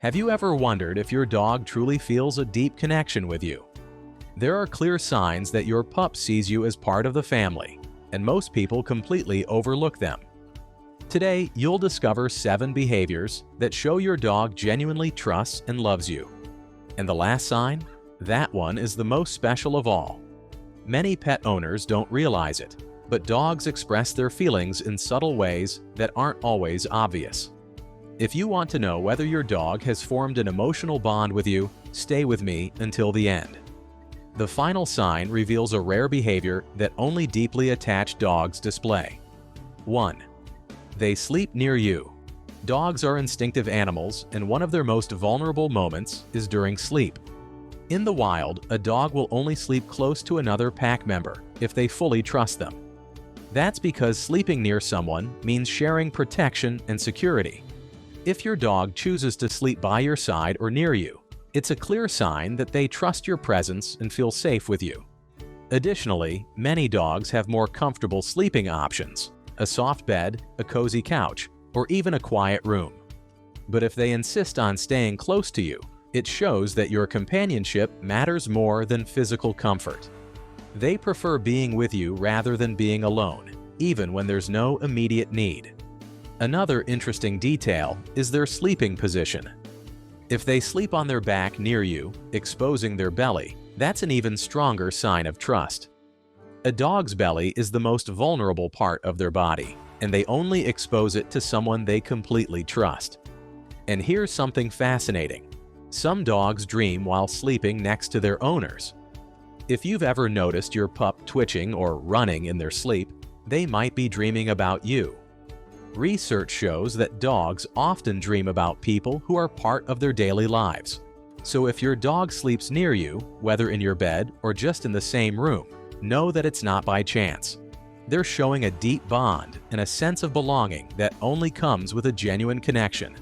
Have you ever wondered if your dog truly feels a deep connection with you? There are clear signs that your pup sees you as part of the family, and most people completely overlook them. Today, you'll discover 7 behaviors that show your dog genuinely trusts and loves you. And the last sign? That one is the most special of all. Many pet owners don't realize it, but dogs express their feelings in subtle ways that aren't always obvious. If you want to know whether your dog has formed an emotional bond with you, stay with me until the end. The final sign reveals a rare behavior that only deeply attached dogs display. 1. They sleep near you. Dogs are instinctive animals, and one of their most vulnerable moments is during sleep. In the wild, a dog will only sleep close to another pack member if they fully trust them. That's because sleeping near someone means sharing protection and security. If your dog chooses to sleep by your side or near you, it's a clear sign that they trust your presence and feel safe with you. Additionally, many dogs have more comfortable sleeping options: a soft bed, a cozy couch, or even a quiet room. But if they insist on staying close to you, it shows that your companionship matters more than physical comfort. They prefer being with you rather than being alone, even when there's no immediate need. Another interesting detail is their sleeping position. If they sleep on their back near you, exposing their belly, that's an even stronger sign of trust. A dog's belly is the most vulnerable part of their body, and they only expose it to someone they completely trust. And here's something fascinating. Some dogs dream while sleeping next to their owners. If you've ever noticed your pup twitching or running in their sleep, they might be dreaming about you. Research shows that dogs often dream about people who are part of their daily lives. So if your dog sleeps near you, whether in your bed or just in the same room, know that it's not by chance. They're showing a deep bond and a sense of belonging that only comes with a genuine connection.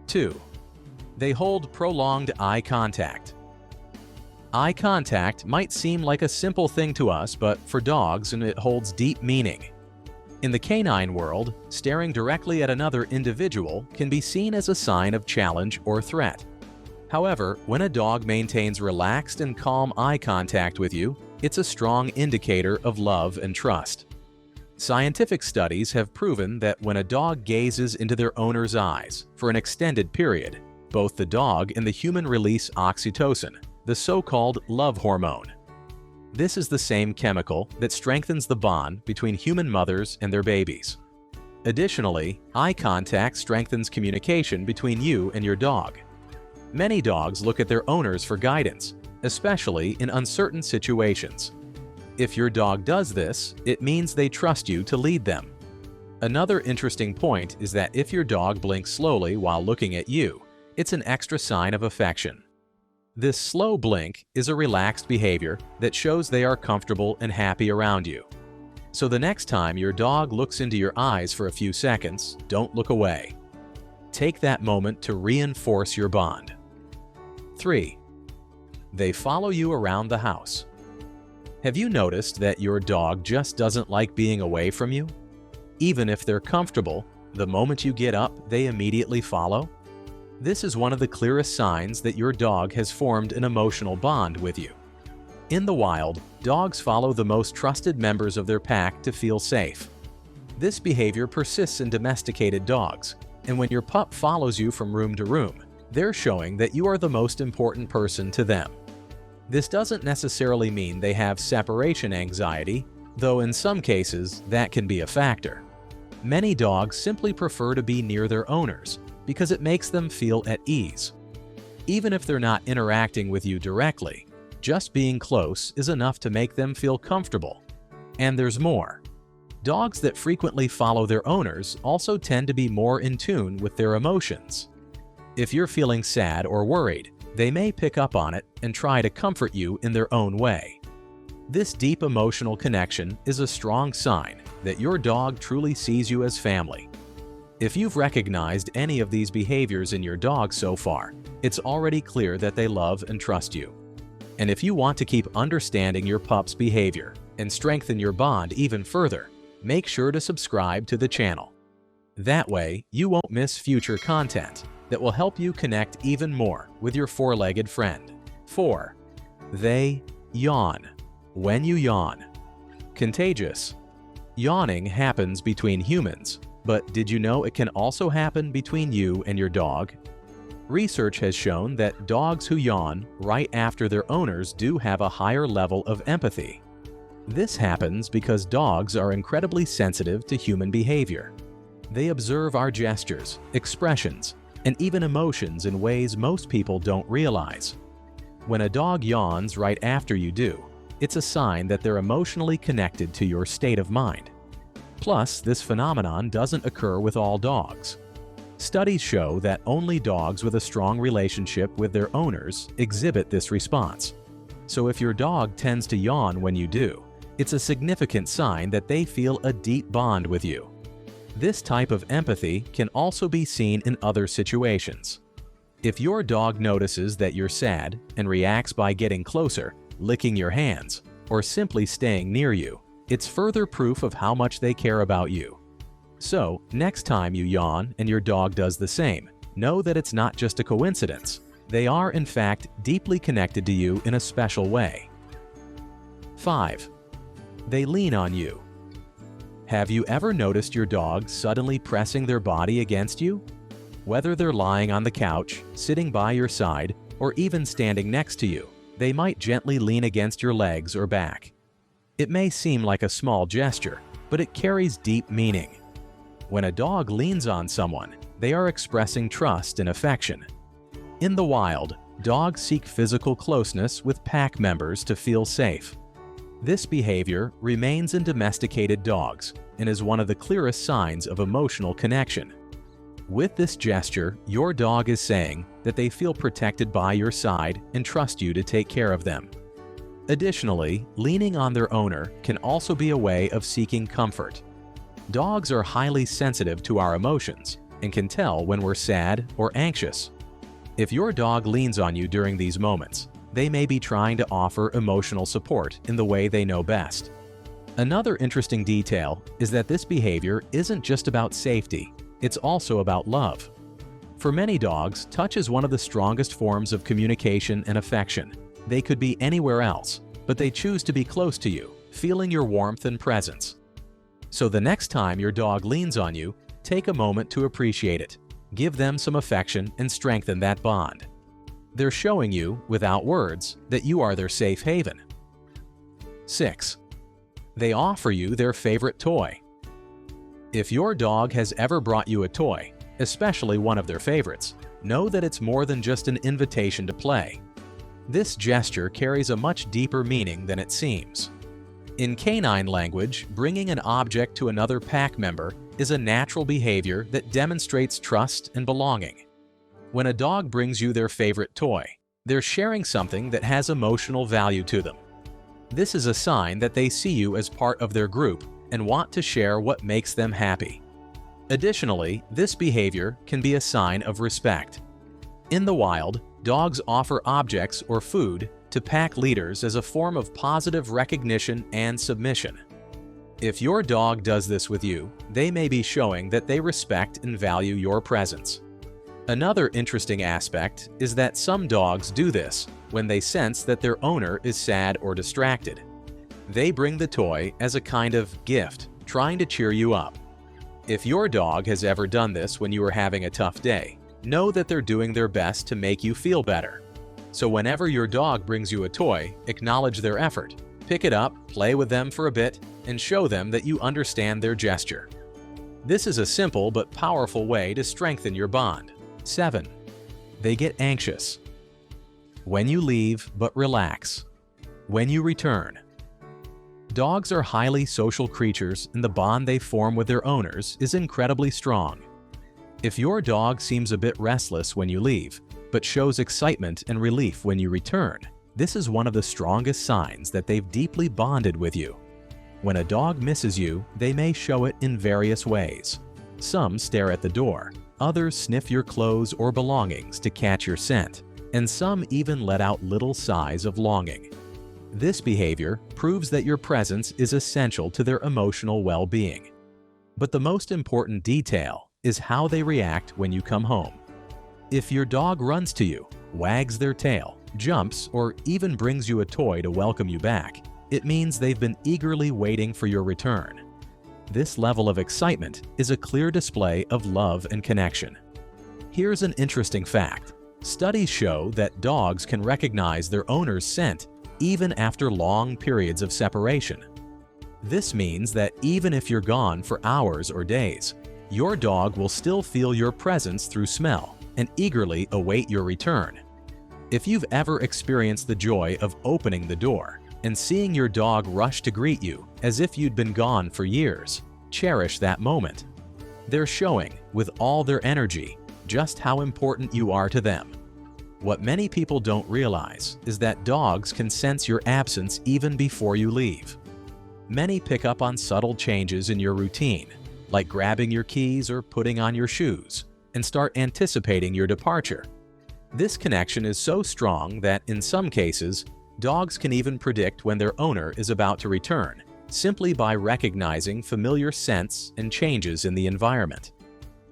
2. They hold prolonged eye contact. Eye contact might seem like a simple thing to us, but for dogs, it holds deep meaning. In the canine world, staring directly at another individual can be seen as a sign of challenge or threat. However, when a dog maintains relaxed and calm eye contact with you, it's a strong indicator of love and trust. Scientific studies have proven that when a dog gazes into their owner's eyes for an extended period, both the dog and the human release oxytocin, the so-called love hormone. This is the same chemical that strengthens the bond between human mothers and their babies. Additionally, eye contact strengthens communication between you and your dog. Many dogs look at their owners for guidance, especially in uncertain situations. If your dog does this, it means they trust you to lead them. Another interesting point is that if your dog blinks slowly while looking at you, it's an extra sign of affection. This slow blink is a relaxed behavior that shows they are comfortable and happy around you. So the next time your dog looks into your eyes for a few seconds, don't look away. Take that moment to reinforce your bond. 3. They follow you around the house. Have you noticed that your dog just doesn't like being away from you? Even if they're comfortable, the moment you get up, they immediately follow? This is one of the clearest signs that your dog has formed an emotional bond with you. In the wild, dogs follow the most trusted members of their pack to feel safe. This behavior persists in domesticated dogs, and when your pup follows you from room to room, they're showing that you are the most important person to them. This doesn't necessarily mean they have separation anxiety, though in some cases that can be a factor. Many dogs simply prefer to be near their owners because it makes them feel at ease. Even if they're not interacting with you directly, just being close is enough to make them feel comfortable. And there's more. Dogs that frequently follow their owners also tend to be more in tune with their emotions. If you're feeling sad or worried, they may pick up on it and try to comfort you in their own way. This deep emotional connection is a strong sign that your dog truly sees you as family. If you've recognized any of these behaviors in your dog so far, it's already clear that they love and trust you. And if you want to keep understanding your pup's behavior and strengthen your bond even further, make sure to subscribe to the channel. That way, you won't miss future content that will help you connect even more with your four-legged friend. 4. They yawn. When you yawn. Contagious. Yawning happens between humans, but did you know it can also happen between you and your dog? Research has shown that dogs who yawn right after their owners do have a higher level of empathy. This happens because dogs are incredibly sensitive to human behavior. They observe our gestures, expressions, and even emotions in ways most people don't realize. When a dog yawns right after you do, it's a sign that they're emotionally connected to your state of mind. Plus, this phenomenon doesn't occur with all dogs. Studies show that only dogs with a strong relationship with their owners exhibit this response. So if your dog tends to yawn when you do, it's a significant sign that they feel a deep bond with you. This type of empathy can also be seen in other situations. If your dog notices that you're sad and reacts by getting closer, licking your hands, or simply staying near you, it's further proof of how much they care about you. So, next time you yawn and your dog does the same, know that it's not just a coincidence. They are, in fact, deeply connected to you in a special way. 5. They lean on you. Have you ever noticed your dog suddenly pressing their body against you? Whether they're lying on the couch, sitting by your side, or even standing next to you, they might gently lean against your legs or back. It may seem like a small gesture, but it carries deep meaning. When a dog leans on someone, they are expressing trust and affection. In the wild, dogs seek physical closeness with pack members to feel safe. This behavior remains in domesticated dogs and is one of the clearest signs of emotional connection. With this gesture, your dog is saying that they feel protected by your side and trust you to take care of them. Additionally, leaning on their owner can also be a way of seeking comfort. Dogs are highly sensitive to our emotions and can tell when we're sad or anxious. If your dog leans on you during these moments, they may be trying to offer emotional support in the way they know best. Another interesting detail is that this behavior isn't just about safety, it's also about love. For many dogs, touch is one of the strongest forms of communication and affection. They could be anywhere else, but they choose to be close to you, feeling your warmth and presence. So the next time your dog leans on you, take a moment to appreciate it. Give them some affection and strengthen that bond. They're showing you, without words, that you are their safe haven. 6. They offer you their favorite toy. If your dog has ever brought you a toy, especially one of their favorites, know that it's more than just an invitation to play. This gesture carries a much deeper meaning than it seems. In canine language, bringing an object to another pack member is a natural behavior that demonstrates trust and belonging. When a dog brings you their favorite toy, they're sharing something that has emotional value to them. This is a sign that they see you as part of their group and want to share what makes them happy. Additionally, this behavior can be a sign of respect. In the wild, dogs offer objects or food to pack leaders as a form of positive recognition and submission. If your dog does this with you, they may be showing that they respect and value your presence. Another interesting aspect is that some dogs do this when they sense that their owner is sad or distracted. They bring the toy as a kind of gift, trying to cheer you up. If your dog has ever done this when you are having a tough day, know that they're doing their best to make you feel better. So whenever your dog brings you a toy, acknowledge their effort. Pick it up, play with them for a bit, and show them that you understand their gesture. This is a simple but powerful way to strengthen your bond. 7. They get anxious. When you leave, but relax. When you return. Dogs are highly social creatures, and the bond they form with their owners is incredibly strong. If your dog seems a bit restless when you leave, but shows excitement and relief when you return, this is one of the strongest signs that they've deeply bonded with you. When a dog misses you, they may show it in various ways. Some stare at the door, others sniff your clothes or belongings to catch your scent, and some even let out little sighs of longing. This behavior proves that your presence is essential to their emotional well-being. But the most important detail is how they react when you come home. If your dog runs to you, wags their tail, jumps, or even brings you a toy to welcome you back, it means they've been eagerly waiting for your return. This level of excitement is a clear display of love and connection. Here's an interesting fact. Studies show that dogs can recognize their owner's scent even after long periods of separation. This means that even if you're gone for hours or days, your dog will still feel your presence through smell and eagerly await your return. If you've ever experienced the joy of opening the door and seeing your dog rush to greet you as if you'd been gone for years, cherish that moment. They're showing, with all their energy, just how important you are to them. What many people don't realize is that dogs can sense your absence even before you leave. Many pick up on subtle changes in your routine, like grabbing your keys or putting on your shoes, and start anticipating your departure. This connection is so strong that, in some cases, dogs can even predict when their owner is about to return, simply by recognizing familiar scents and changes in the environment.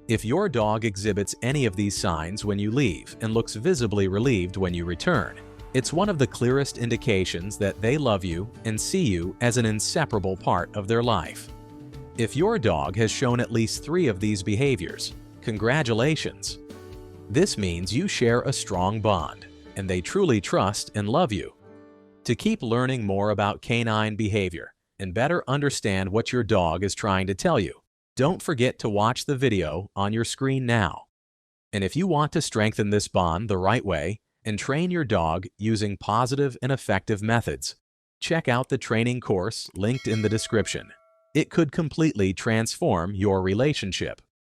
If your dog exhibits any of these signs when you leave and looks visibly relieved when you return, it's one of the clearest indications that they love you and see you as an inseparable part of their life. If your dog has shown at least 3 of these behaviors, congratulations! This means you share a strong bond, and they truly trust and love you. To keep learning more about canine behavior and better understand what your dog is trying to tell you, don't forget to watch the video on your screen now. And if you want to strengthen this bond the right way and train your dog using positive and effective methods, check out the training course linked in the description. It could completely transform your relationship.